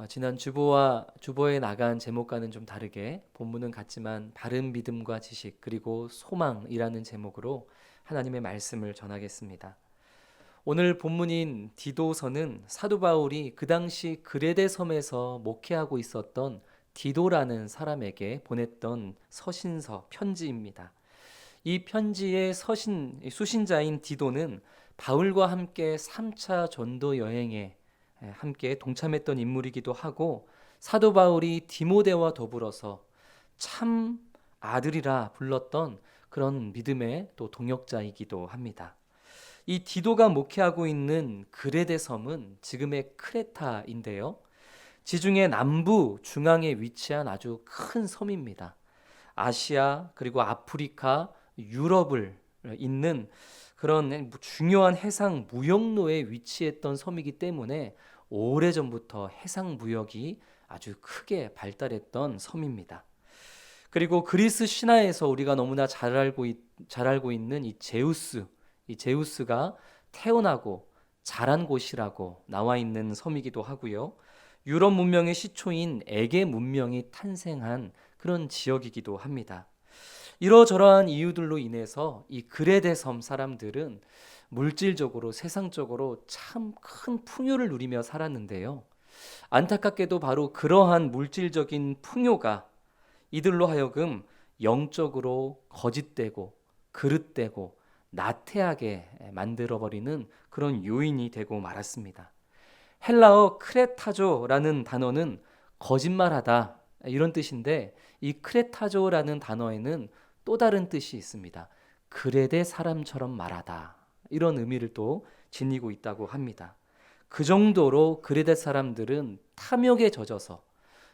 지난 주보에 나간 제목과는 좀 다르게 본문은 같지만 바른 믿음과 지식 그리고 소망이라는 제목으로 하나님의 말씀을 전하겠습니다. 오늘 본문인 디도서는 사도 바울이 그 당시 그레데 섬에서 목회하고 있었던 디도라는 사람에게 보냈던 서신서 편지입니다. 이 편지의 수신자인 디도는 바울과 함께 3차 전도 여행에 함께 동참했던 인물이기도 하고, 사도 바울이 디모데와 더불어서 참 아들이라 불렀던 그런 믿음의 또 동역자이기도 합니다. 이 디도가 목회하고 있는 그레데 섬은 지금의 크레타인데요. 지중해 남부 중앙에 위치한 아주 큰 섬입니다. 아시아 그리고 아프리카, 유럽을 잇는 그런 중요한 해상 무역로에 위치했던 섬이기 때문에 오래전부터 해상 무역이 아주 크게 발달했던 섬입니다. 그리고 그리스 신화에서 우리가 너무나 잘 알고 있는 이 제우스가 태어나고 자란 곳이라고 나와 있는 섬이기도 하고요. 유럽 문명의 시초인 에게 문명이 탄생한 그런 지역이기도 합니다. 이러저러한 이유들로 인해서 이 그레데 섬 사람들은 물질적으로 세상적으로 참 큰 풍요를 누리며 살았는데요. 안타깝게도 바로 그러한 물질적인 풍요가 이들로 하여금 영적으로 거짓되고 그릇되고 나태하게 만들어버리는 그런 요인이 되고 말았습니다. 헬라어 크레타조라는 단어는 거짓말하다 이런 뜻인데, 이 크레타조라는 단어에는 또 다른 뜻이 있습니다. 그레데 사람처럼 말하다 이런 의미를 또 지니고 있다고 합니다. 그 정도로 그레데 사람들은 탐욕에 젖어서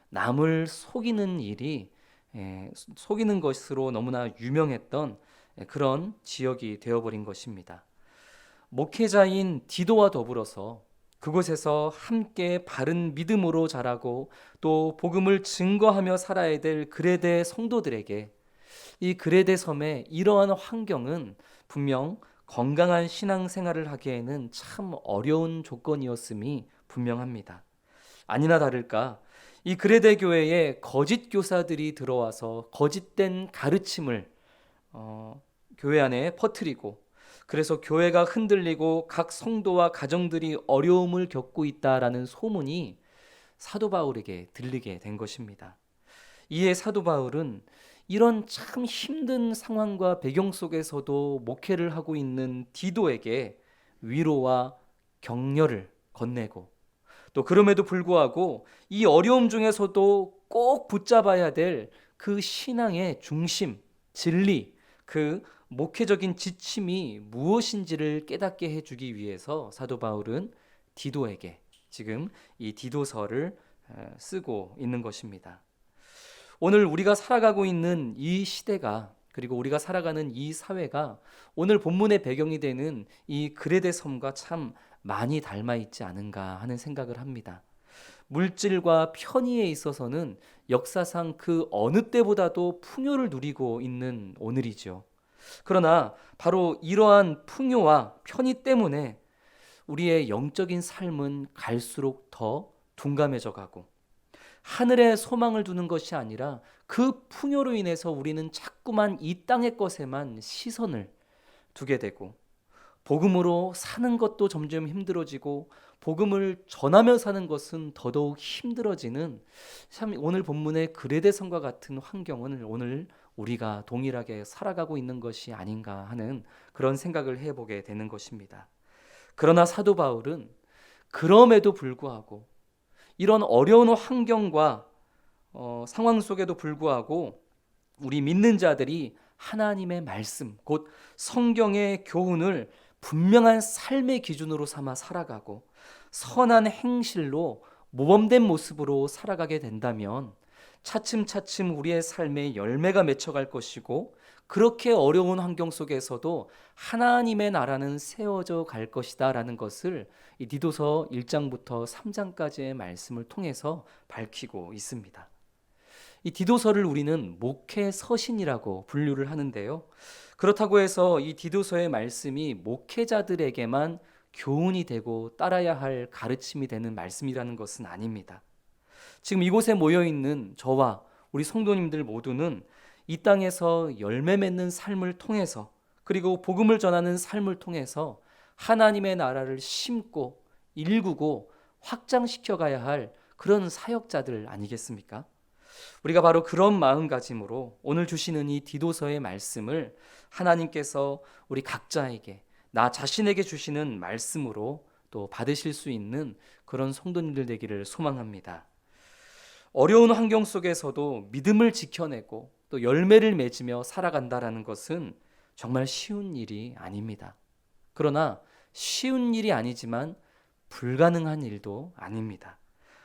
남을 속이는 것으로 너무나 유명했던 그런 지역이 되어버린 것입니다. 목회자인 디도와 더불어서 그곳에서 함께 바른 믿음으로 자라고 또 복음을 증거하며 살아야 될 그레데 성도들에게 이 그레데 섬의 이러한 환경은 분명 건강한 신앙생활을 하기에는 참 어려운 조건이었음이 분명합니다. 아니나 다를까 이 그레데 교회에 거짓 교사들이 들어와서 거짓된 가르침을 교회 안에 퍼뜨리고, 그래서 교회가 흔들리고 각 성도와 가정들이 어려움을 겪고 있다라는 소문이 사도 바울에게 들리게 된 것입니다. 이에 사도 바울은 이런 참 힘든 상황과 배경 속에서도 목회를 하고 있는 디도에게 위로와 격려를 건네고, 또 그럼에도 불구하고 이 어려움 중에서도 꼭 붙잡아야 될 그 신앙의 중심, 진리, 그 목회적인 지침이 무엇인지를 깨닫게 해주기 위해서 사도 바울은 디도에게 지금 이 디도서를 쓰고 있는 것입니다. 오늘 우리가 살아가고 있는 이 시대가, 그리고 우리가 살아가는 이 사회가 오늘 본문의 배경이 되는 이 그레데 섬과 참 많이 닮아 있지 않은가 하는 생각을 합니다. 물질과 편의에 있어서는 역사상 그 어느 때보다도 풍요를 누리고 있는 오늘이죠. 그러나 바로 이러한 풍요와 편의 때문에 우리의 영적인 삶은 갈수록 더 둔감해져 가고, 하늘에 소망을 두는 것이 아니라 그 풍요로 인해서 우리는 자꾸만 이 땅의 것에만 시선을 두게 되고, 복음으로 사는 것도 점점 힘들어지고 복음을 전하며 사는 것은 더더욱 힘들어지는, 참 오늘 본문의 그레데 성과 같은 환경을 오늘 우리가 동일하게 살아가고 있는 것이 아닌가 하는 그런 생각을 해보게 되는 것입니다. 그러나 사도 바울은 그럼에도 불구하고 이런 어려운 환경과 상황 속에도 불구하고 우리 믿는 자들이 하나님의 말씀, 곧 성경의 교훈을 분명한 삶의 기준으로 삼아 살아가고 선한 행실로 모범된 모습으로 살아가게 된다면 차츰차츰 우리의 삶에 열매가 맺혀갈 것이고, 그렇게 어려운 환경 속에서도 하나님의 나라는 세워져 갈 것이다 라는 것을 이 디도서 1장부터 3장까지의 말씀을 통해서 밝히고 있습니다. 이 디도서를 우리는 목회 서신이라고 분류를 하는데요. 그렇다고 해서 이 디도서의 말씀이 목회자들에게만 교훈이 되고 따라야 할 가르침이 되는 말씀이라는 것은 아닙니다. 지금 이곳에 모여 있는 저와 우리 성도님들 모두는 이 땅에서 열매 맺는 삶을 통해서, 그리고 복음을 전하는 삶을 통해서 하나님의 나라를 심고 일구고 확장시켜 가야 할 그런 사역자들 아니겠습니까? 우리가 바로 그런 마음가짐으로 오늘 주시는 이 디도서의 말씀을 하나님께서 우리 각자에게, 나 자신에게 주시는 말씀으로 또 받으실 수 있는 그런 성도님들 되기를 소망합니다. 어려운 환경 속에서도 믿음을 지켜내고 또 열매를 맺으며 살아간다라는 것은 정말 쉬운 일이 아닙니다. 그러나 쉬운 일이 아니지만 불가능한 일도 아닙니다.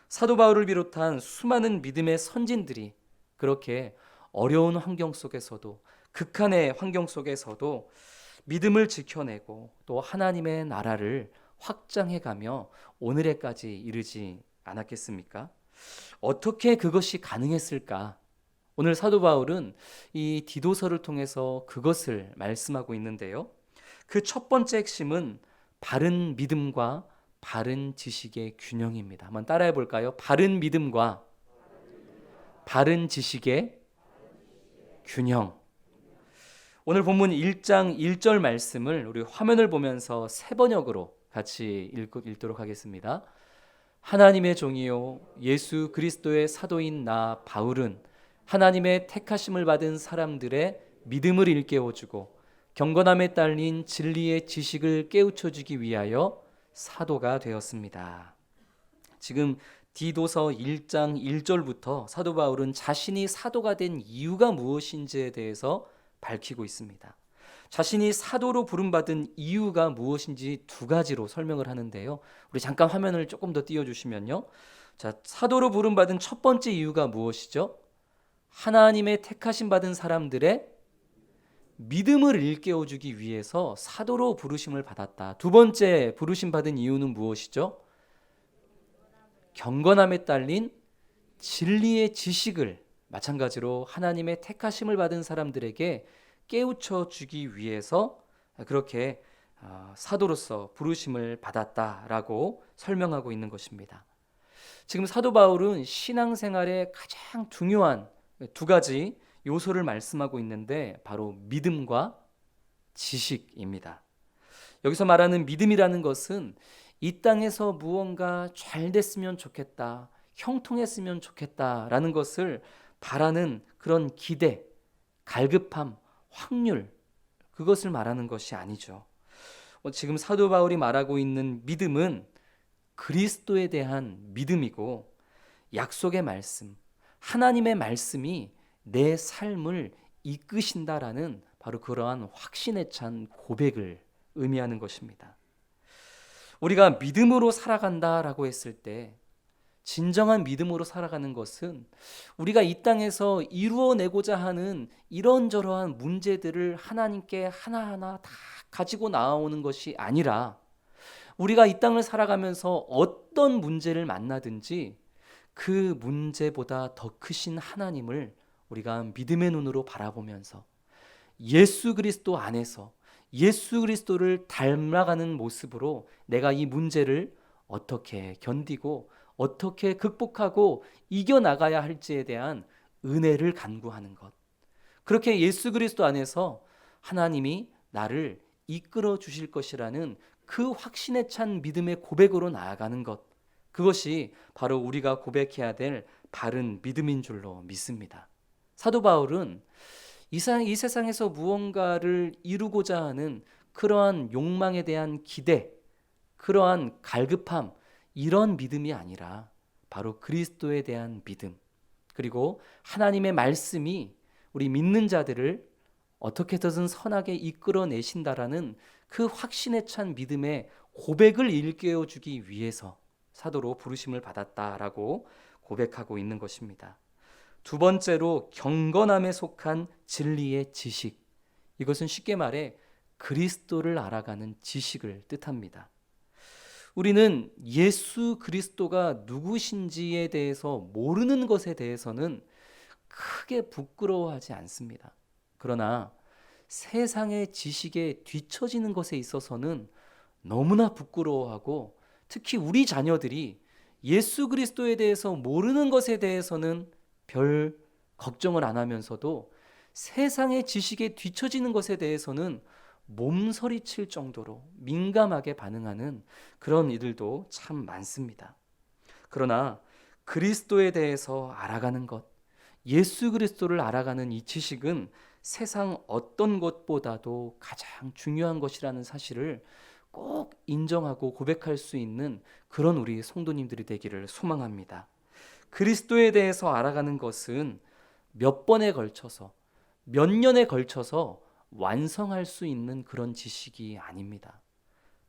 사도 바울을 비롯한 수많은 믿음의 선진들이 그렇게 어려운 환경 속에서도, 극한의 환경 속에서도 믿음을 지켜내고 또 하나님의 나라를 확장해가며 오늘에까지 이르지 않았겠습니까? 어떻게 그것이 가능했을까? 오늘 사도 바울은 이 디도서를 통해서 그것을 말씀하고 있는데요. 그 첫 번째 핵심은 바른 믿음과 바른 지식의 균형입니다. 한번 따라해 볼까요? 바른 믿음과 바른 지식의 균형. 오늘 본문 1장 1절 말씀을 우리 화면을 보면서 세 번역으로 같이 읽도록 하겠습니다. 하나님의 종이요 예수 그리스도의 사도인 나 바울은 하나님의 택하심을 받은 사람들의 믿음을 일깨워주고 경건함에 딸린 진리의 지식을 깨우쳐주기 위하여 사도가 되었습니다. 지금 디도서 1장 1절부터 사도 바울은 자신이 사도가 된 이유가 무엇인지에 대해서 밝히고 있습니다. 자신이 사도로 부름받은 이유가 무엇인지 두 가지로 설명을 하는데요. 우리 잠깐 화면을 조금 더 띄워주시면요. 자, 사도로 부름받은 첫 번째 이유가 무엇이죠? 하나님의 택하심 받은 사람들의 믿음을 일깨워주기 위해서 사도로 부르심을 받았다. 두 번째 부르심 받은 이유는 무엇이죠? 경건함에 딸린 진리의 지식을 마찬가지로 하나님의 택하심을 받은 사람들에게 깨우쳐 주기 위해서 그렇게 사도로서 부르심을 받았다라고 설명하고 있는 것입니다. 지금 사도 바울은 신앙생활의 가장 중요한 두 가지 요소를 말씀하고 있는데 바로 믿음과 지식입니다. 여기서 말하는 믿음이라는 것은 이 땅에서 무언가 잘 됐으면 좋겠다, 형통했으면 좋겠다라는 것을 바라는 그런 기대, 갈급함, 확률, 그것을 말하는 것이 아니죠. 지금 사도 바울이 말하고 있는 믿음은 그리스도에 대한 믿음이고 약속의 말씀, 하나님의 말씀이 내 삶을 이끄신다라는 바로 그러한 확신에 찬 고백을 의미하는 것입니다. 우리가 믿음으로 살아간다라고 했을 때 진정한 믿음으로 살아가는 것은 우리가 이 땅에서 이루어내고자 하는 이런저러한 문제들을 하나님께 하나하나 다 가지고 나오는 것이 아니라 우리가 이 땅을 살아가면서 어떤 문제를 만나든지 그 문제보다 더 크신 하나님을 우리가 믿음의 눈으로 바라보면서 예수 그리스도 안에서 예수 그리스도를 닮아가는 모습으로 내가 이 문제를 어떻게 견디고 어떻게 극복하고 이겨나가야 할지에 대한 은혜를 간구하는 것. 그렇게 예수 그리스도 안에서 하나님이 나를 이끌어 주실 것이라는 그 확신에 찬 믿음의 고백으로 나아가는 것. 그것이 바로 우리가 고백해야 될 바른 믿음인 줄로 믿습니다. 사도 바울은 이 세상에서 무언가를 이루고자 하는 그러한 욕망에 대한 기대, 그러한 갈급함, 이런 믿음이 아니라 바로 그리스도에 대한 믿음, 그리고 하나님의 말씀이 우리 믿는 자들을 어떻게 해서든 선하게 이끌어내신다라는 그 확신에 찬 믿음의 고백을 일깨워 주기 위해서 사도로 부르심을 받았다라고 고백하고 있는 것입니다. 두 번째로 경건함에 속한 진리의 지식. 이것은 쉽게 말해 그리스도를 알아가는 지식을 뜻합니다. 우리는 예수 그리스도가 누구신지에 대해서 모르는 것에 대해서는 크게 부끄러워하지 않습니다. 그러나 세상의 지식에 뒤처지는 것에 있어서는 너무나 부끄러워하고 특히 우리 자녀들이 예수 그리스도에 대해서 모르는 것에 대해서는 별 걱정을 안 하면서도 세상의 지식에 뒤처지는 것에 대해서는 몸서리칠 정도로 민감하게 반응하는 그런 이들도 참 많습니다. 그러나 그리스도에 대해서 알아가는 것, 예수 그리스도를 알아가는 이 지식은 세상 어떤 것보다도 가장 중요한 것이라는 사실을 꼭 인정하고 고백할 수 있는 그런 우리 성도님들이 되기를 소망합니다. 그리스도에 대해서 알아가는 것은 몇 번에 걸쳐서, 몇 년에 걸쳐서 완성할 수 있는 그런 지식이 아닙니다.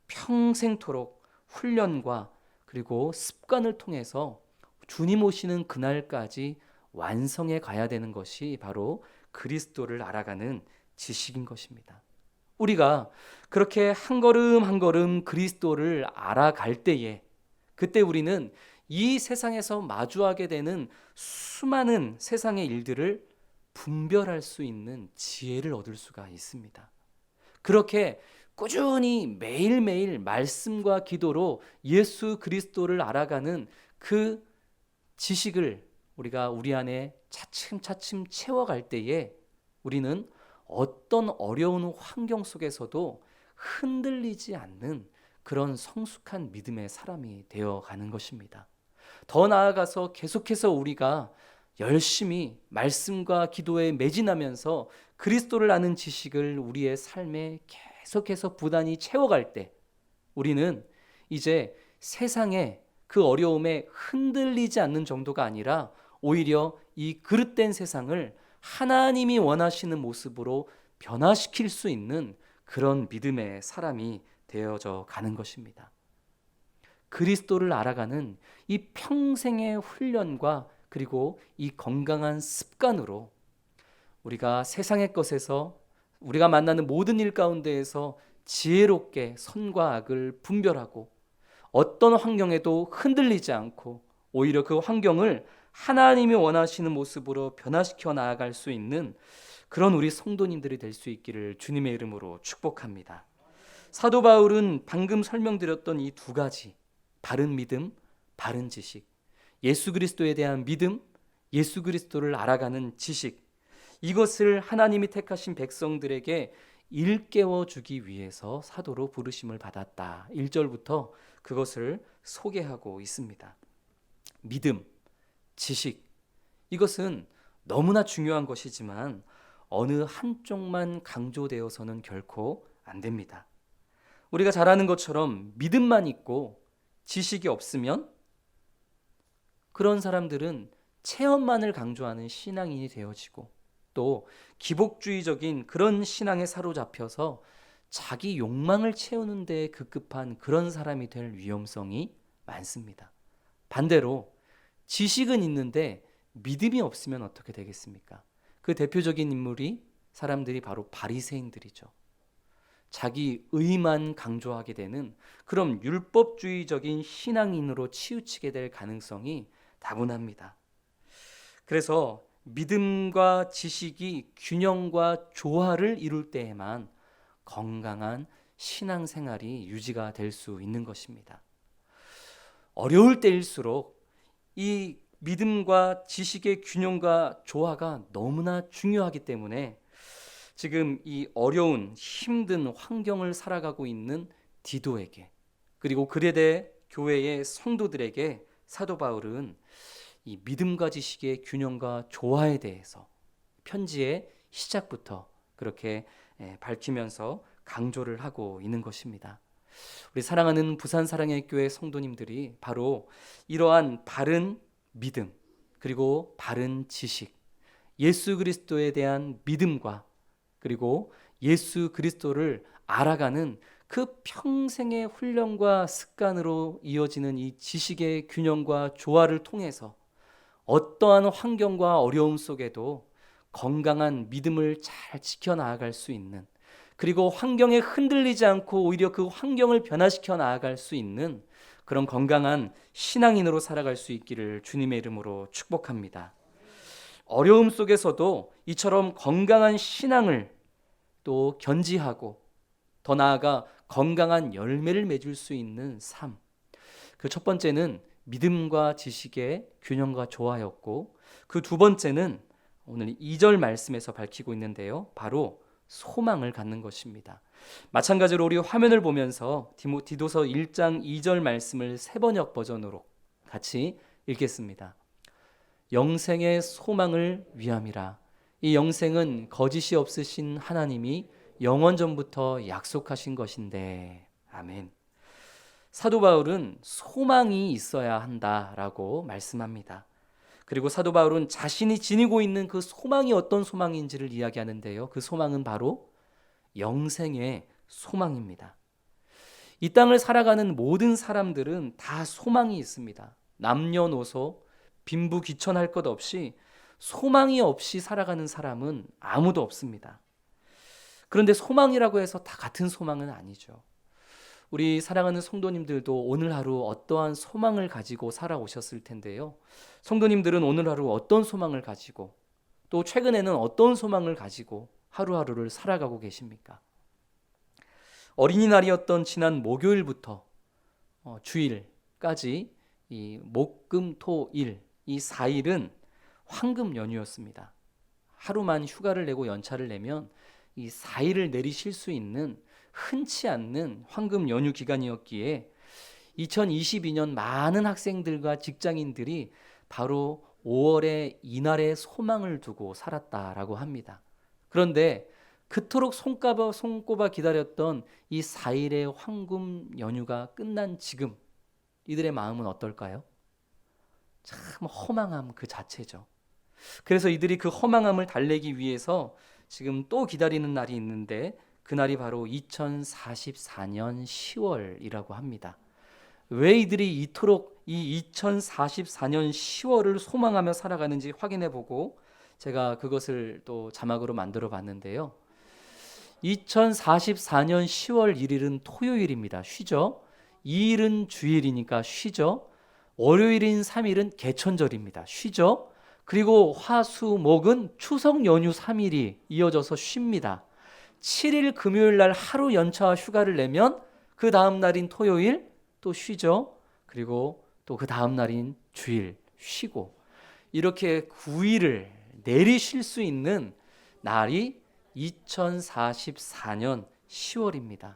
평생토록 훈련과 그리고 습관을 통해서 주님 오시는 그날까지 완성해 가야 되는 것이 바로 그리스도를 알아가는 지식인 것입니다. 우리가 그렇게 한 걸음 한 걸음 그리스도를 알아갈 때에, 그때 우리는 이 세상에서 마주하게 되는 수많은 세상의 일들을 분별할 수 있는 지혜를 얻을 수가 있습니다. 그렇게 꾸준히 매일매일 말씀과 기도로 예수 그리스도를 알아가는 그 지식을 우리가 우리 안에 차츰차츰 채워갈 때에 우리는 어떤 어려운 환경 속에서도 흔들리지 않는 그런 성숙한 믿음의 사람이 되어가는 것입니다. 더 나아가서 계속해서 우리가 열심히 말씀과 기도에 매진하면서 그리스도를 아는 지식을 우리의 삶에 계속해서 부단히 채워갈 때 우리는 이제 세상의 그 어려움에 흔들리지 않는 정도가 아니라 오히려 이 그릇된 세상을 하나님이 원하시는 모습으로 변화시킬 수 있는 그런 믿음의 사람이 되어져 가는 것입니다. 그리스도를 알아가는 이 평생의 훈련과 그리고 이 건강한 습관으로 우리가 세상의 것에서 우리가 만나는 모든 일 가운데에서 지혜롭게 선과 악을 분별하고 어떤 환경에도 흔들리지 않고 오히려 그 환경을 하나님이 원하시는 모습으로 변화시켜 나아갈 수 있는 그런 우리 성도님들이 될 수 있기를 주님의 이름으로 축복합니다. 사도 바울은 방금 설명드렸던 이 두 가지, 바른 믿음, 바른 지식, 예수 그리스도에 대한 믿음, 예수 그리스도를 알아가는 지식, 이것을 하나님이 택하신 백성들에게 일깨워 주기 위해서 사도로 부르심을 받았다. 1절부터 그것을 소개하고 있습니다. 믿음, 지식, 이것은 너무나 중요한 것이지만 어느 한쪽만 강조되어서는 결코 안 됩니다. 우리가 잘 아는 것처럼 믿음만 있고 지식이 없으면 그런 사람들은 체험만을 강조하는 신앙인이 되어지고 또 기복주의적인 그런 신앙에 사로잡혀서 자기 욕망을 채우는 데 급급한 그런 사람이 될 위험성이 많습니다. 반대로 지식은 있는데 믿음이 없으면 어떻게 되겠습니까? 그 대표적인 인물이 사람들이 바로 바리새인들이죠. 자기 의만 강조하게 되는 그런 율법주의적인 신앙인으로 치우치게 될 가능성이 다분합니다. 그래서 믿음과 지식이 균형과 조화를 이룰 때에만 건강한 신앙생활이 유지가 될 수 있는 것입니다. 어려울 때일수록 이 믿음과 지식의 균형과 조화가 너무나 중요하기 때문에 지금 이 어려운 힘든 환경을 살아가고 있는 디도에게 그리고 그레데 교회의 성도들에게 사도 바울은 이 믿음과 지식의 균형과 조화에 대해서 편지의 시작부터 그렇게 밝히면서 강조를 하고 있는 것입니다. 우리 사랑하는 부산 사랑의 교회 성도님들이 바로 이러한 바른 믿음 그리고 바른 지식, 예수 그리스도에 대한 믿음과 그리고 예수 그리스도를 알아가는 그 평생의 훈련과 습관으로 이어지는 이 지식의 균형과 조화를 통해서 어떠한 환경과 어려움 속에도 건강한 믿음을 잘 지켜나갈 수 있는 그리고 환경에 흔들리지 않고 오히려 그 환경을 변화시켜 나아갈 수 있는 그런 건강한 신앙인으로 살아갈 수 있기를 주님의 이름으로 축복합니다. 어려움 속에서도 이처럼 건강한 신앙을 또 견지하고 더 나아가 건강한 열매를 맺을 수 있는 삶. 그 첫 번째는 믿음과 지식의 균형과 조화였고, 그 두 번째는 오늘 2절 말씀에서 밝히고 있는데요, 바로 소망을 갖는 것입니다. 마찬가지로 우리 화면을 보면서 디도서 1장 2절 말씀을 세번역 버전으로 같이 읽겠습니다. 영생의 소망을 위함이라. 이 영생은 거짓이 없으신 하나님이 영원 전부터 약속하신 것인데. 아멘. 사도 바울은 소망이 있어야 한다라고 말씀합니다. 그리고 사도 바울은 자신이 지니고 있는 그 소망이 어떤 소망인지를 이야기하는데요, 그 소망은 바로 영생의 소망입니다. 이 땅을 살아가는 모든 사람들은 다 소망이 있습니다. 남녀노소 빈부귀천할 것 없이 소망이 없이 살아가는 사람은 아무도 없습니다. 그런데 소망이라고 해서 다 같은 소망은 아니죠. 우리 사랑하는 성도님들도 오늘 하루 어떠한 소망을 가지고 살아오셨을 텐데요, 성도님들은 오늘 하루 어떤 소망을 가지고, 또 최근에는 어떤 소망을 가지고 하루하루를 살아가고 계십니까? 어린이날이었던 지난 목요일부터 주일까지 이 목, 금, 토, 일, 이 4일은 황금 연휴였습니다. 하루만 휴가를 내고 연차를 내면 이 4일을 내리실 수 있는 흔치 않는 황금 연휴 기간이었기에 2022년 많은 학생들과 직장인들이 바로 5월에 이날의 소망을 두고 살았다라고 합니다. 그런데 그토록 손꼽아 기다렸던 이 4일의 황금 연휴가 끝난 지금 이들의 마음은 어떨까요? 참 허망함 그 자체죠. 그래서 이들이 그 허망함을 달래기 위해서 지금 또 기다리는 날이 있는데, 그날이 바로 2044년 10월이라고 합니다. 왜 이들이 이토록 이 2044년 10월을 소망하며 살아가는지 확인해 보고 제가 그것을 또 자막으로 만들어 봤는데요. 2044년 10월 1일은 토요일입니다. 쉬죠. 2일은 주일이니까 쉬죠. 월요일인 3일은 개천절입니다. 쉬죠. 그리고 화, 수, 목은 추석 연휴 3일이 이어져서 쉽니다. 7일 금요일 날 하루 연차 휴가를 내면 그 다음 날인 토요일 또 쉬죠. 그리고 또 그 다음 날인 주일 쉬고, 이렇게 9일을 내리쉴 수 있는 날이 2044년 10월입니다.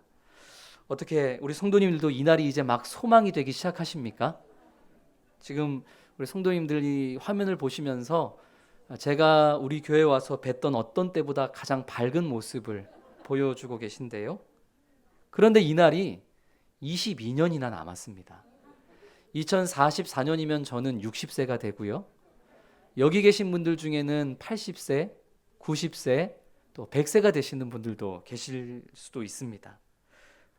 어떻게 우리 성도님들도 이 날이 이제 막 소망이 되기 시작하십니까? 지금 우리 성도님들이 화면을 보시면서 제가 우리 교회에 와서 뵀던 어떤 때보다 가장 밝은 모습을 보여주고 계신데요. 그런데 이 날이 22년이나 남았습니다. 2044년이면 저는 60세가 되고요. 여기 계신 분들 중에는 80세, 90세, 또 100세가 되시는 분들도 계실 수도 있습니다.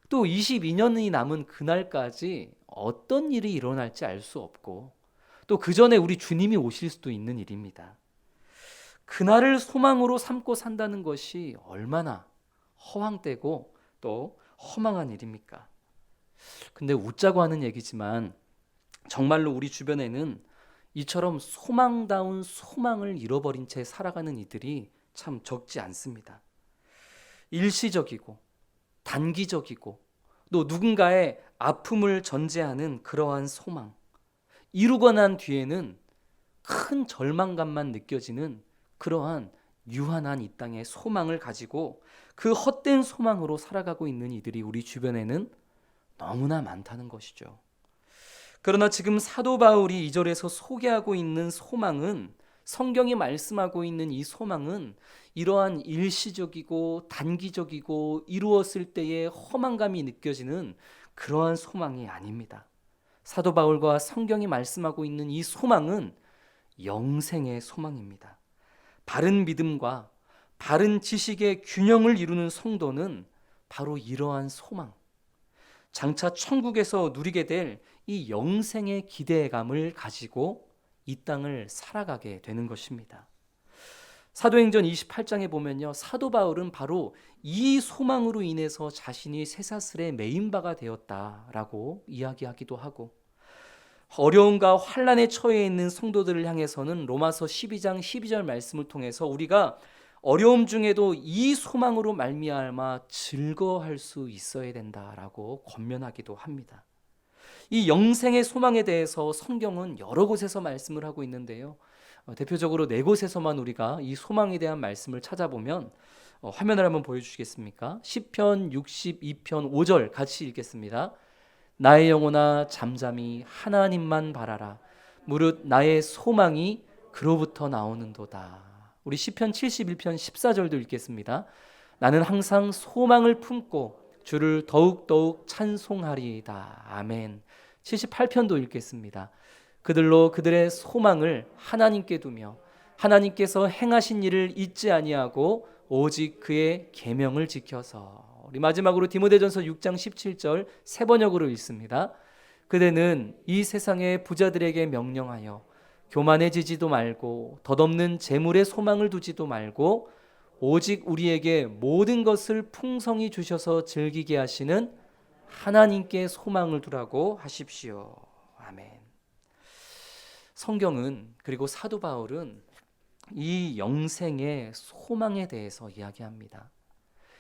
또 22년이 남은 그날까지 어떤 일이 일어날지 알 수 없고, 또 그 전에 우리 주님이 오실 수도 있는 일입니다. 그날을 소망으로 삼고 산다는 것이 얼마나 허황되고 또 허망한 일입니까? 근데 웃자고 하는 얘기지만 정말로 우리 주변에는 이처럼 소망다운 소망을 잃어버린 채 살아가는 이들이 참 적지 않습니다. 일시적이고 단기적이고 또 누군가의 아픔을 전제하는 그러한 소망, 이루고 난 뒤에는 큰 절망감만 느껴지는 그러한 유한한 이 땅의 소망을 가지고 그 헛된 소망으로 살아가고 있는 이들이 우리 주변에는 너무나 많다는 것이죠. 그러나 지금 사도 바울이 2절에서 소개하고 있는 소망은, 성경이 말씀하고 있는 이 소망은 이러한 일시적이고 단기적이고 이루었을 때의 허망감이 느껴지는 그러한 소망이 아닙니다. 사도 바울과 성경이 말씀하고 있는 이 소망은 영생의 소망입니다. 바른 믿음과 바른 지식의 균형을 이루는 성도는 바로 이러한 소망, 장차 천국에서 누리게 될 이 영생의 기대감을 가지고 이 땅을 살아가게 되는 것입니다. 사도행전 28장에 보면요, 사도 바울은 바로 이 소망으로 인해서 자신이 쇠사슬에 매인 바가 되었다라고 이야기하기도 하고, 어려움과 환난에 처해 있는 성도들을 향해서는 로마서 12장 12절 말씀을 통해서 우리가 어려움 중에도 이 소망으로 말미암아 즐거워할 수 있어야 된다라고 권면하기도 합니다. 이 영생의 소망에 대해서 성경은 여러 곳에서 말씀을 하고 있는데요. 대표적으로 네 곳에서만 우리가 이 소망에 대한 말씀을 찾아보면 화면을 한번 보여주시겠습니까? 시편 62편 5절 같이 읽겠습니다. 나의 영혼아 잠잠히 하나님만 바라라. 무릇 나의 소망이 그로부터 나오는도다. 우리 시편 71편 14절도 읽겠습니다. 나는 항상 소망을 품고 주를 더욱더욱 찬송하리이다. 아멘. 78편도 읽겠습니다. 그들로 그들의 소망을 하나님께 두며 하나님께서 행하신 일을 잊지 아니하고 오직 그의 계명을 지켜서. 우리 마지막으로 디모데전서 6장 17절 세 번역으로 읽습니다. 그대는 이 세상의 부자들에게 명령하여 교만해지지도 말고 덧없는 재물에 소망을 두지도 말고 오직 우리에게 모든 것을 풍성히 주셔서 즐기게 하시는 하나님께 소망을 두라고 하십시오. 아멘. 성경은 그리고 사도 바울은 이 영생의 소망에 대해서 이야기합니다.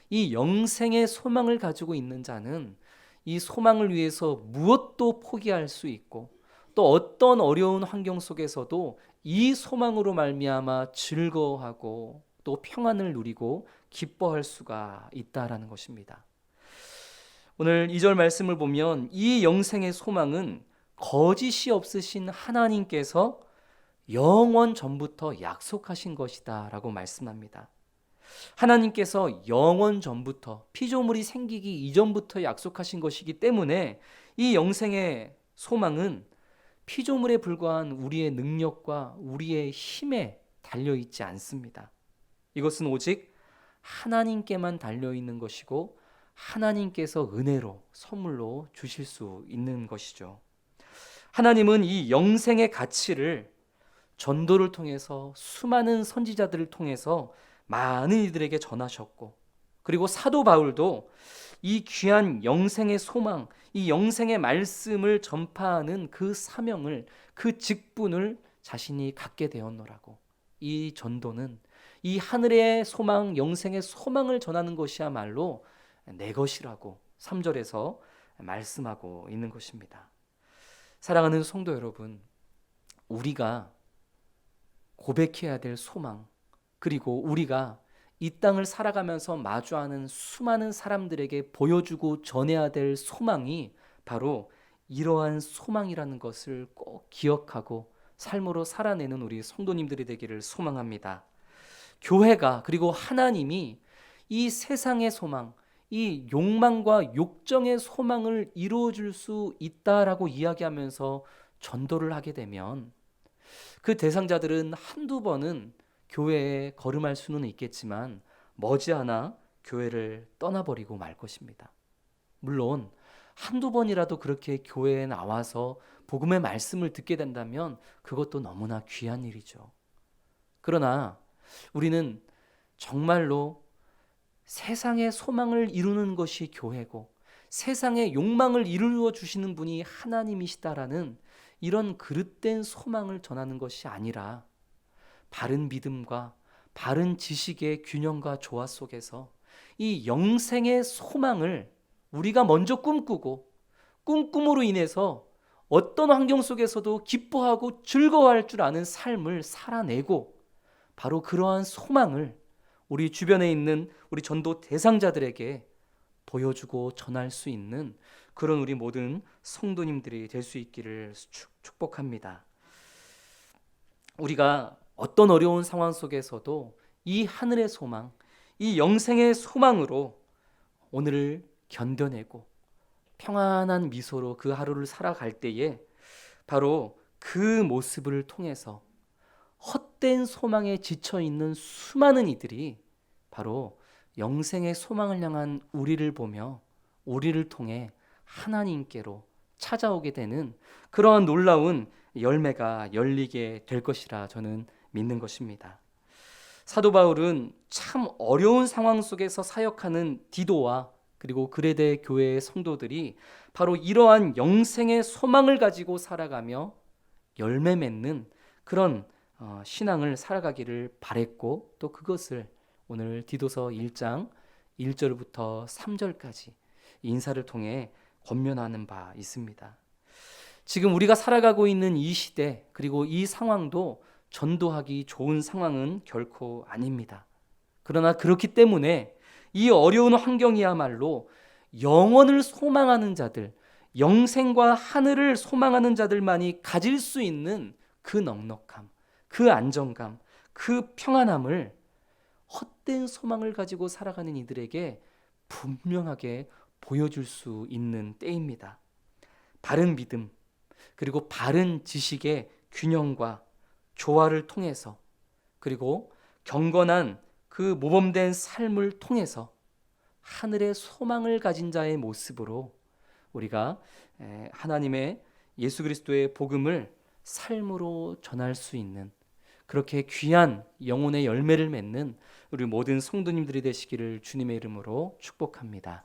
이 영생의 소망을 가지고 있는 자는 이 소망을 위해서 무엇도 포기할 수 있고 또 어떤 어려운 환경 속에서도 이 소망으로 말미암아 즐거워하고 또 평안을 누리고 기뻐할 수가 있다라는 것입니다. 오늘 2절 말씀을 보면 이 영생의 소망은 거짓이 없으신 하나님께서 영원 전부터 약속하신 것이다 라고 말씀합니다. 하나님께서 영원 전부터 피조물이 생기기 이전부터 약속하신 것이기 때문에 이 영생의 소망은 피조물에 불과한 우리의 능력과 우리의 힘에 달려있지 않습니다. 이것은 오직 하나님께만 달려있는 것이고 하나님께서 은혜로 선물로 주실 수 있는 것이죠. 하나님은 이 영생의 가치를 전도를 통해서 수많은 선지자들을 통해서 많은 이들에게 전하셨고 그리고 사도 바울도 이 귀한 영생의 소망, 이 영생의 말씀을 전파하는 그 사명을, 그 직분을 자신이 갖게 되었노라고. 이 전도는 이 하늘의 소망, 영생의 소망을 전하는 것이야말로 내 것이라고 3절에서 말씀하고 있는 것입니다. 사랑하는 성도 여러분, 우리가 고백해야 될 소망, 그리고 우리가 이 땅을 살아가면서 마주하는 수많은 사람들에게 보여주고 전해야 될 소망이 바로 이러한 소망이라는 것을 꼭 기억하고 삶으로 살아내는 우리 성도님들이 되기를 소망합니다. 교회가 그리고 하나님이 이 세상의 소망, 이 욕망과 욕정의 소망을 이루어줄 수 있다라고 이야기하면서 전도를 하게 되면 그 대상자들은 한두 번은 교회에 거름할 수는 있겠지만 머지않아 교회를 떠나버리고 말 것입니다. 물론 한두 번이라도 그렇게 교회에 나와서 복음의 말씀을 듣게 된다면 그것도 너무나 귀한 일이죠. 그러나 우리는 정말로 세상의 소망을 이루는 것이 교회고 세상의 욕망을 이루어 주시는 분이 하나님이시다라는 이런 그릇된 소망을 전하는 것이 아니라 바른 믿음과 바른 지식의 균형과 조화 속에서 이 영생의 소망을 우리가 먼저 꿈꾸고 꿈꿈으로 인해서 어떤 환경 속에서도 기뻐하고 즐거워할 줄 아는 삶을 살아내고 바로 그러한 소망을 우리 주변에 있는 우리 전도 대상자들에게 보여주고 전할 수 있는 그런 우리 모든 성도님들이 될 수 있기를 축복합니다. 우리가 어떤 어려운 상황 속에서도 이 하늘의 소망, 이 영생의 소망으로 오늘을 견뎌내고 평안한 미소로 그 하루를 살아갈 때에 바로 그 모습을 통해서 헛된 소망에 지쳐 있는 수많은 이들이 바로 영생의 소망을 향한 우리를 보며 우리를 통해 하나님께로 찾아오게 되는 그러한 놀라운 열매가 열리게 될 것이라 저는 믿는 것입니다. 사도 바울은 참 어려운 상황 속에서 사역하는 디도와 그리고 그레데 교회의 성도들이 바로 이러한 영생의 소망을 가지고 살아가며 열매 맺는 그런 신앙을 살아가기를 바랬고 또 그것을 오늘 디도서 1장 1절부터 3절까지 인사를 통해 권면하는 바 있습니다. 지금 우리가 살아가고 있는 이 시대, 그리고 이 상황도 전도하기 좋은 상황은 결코 아닙니다. 그러나 그렇기 때문에 이 어려운 환경이야말로 영원을 소망하는 자들, 영생과 하늘을 소망하는 자들만이 가질 수 있는 그 넉넉함, 그 안정감, 그 평안함을 헛된 소망을 가지고 살아가는 이들에게 분명하게 보여줄 수 있는 때입니다. 바른 믿음, 그리고 바른 지식의 균형과 조화를 통해서, 그리고 경건한 그 모범된 삶을 통해서 하늘의 소망을 가진 자의 모습으로 우리가 하나님의 예수 그리스도의 복음을 삶으로 전할 수 있는, 그렇게 귀한 영혼의 열매를 맺는 우리 모든 성도님들이 되시기를 주님의 이름으로 축복합니다.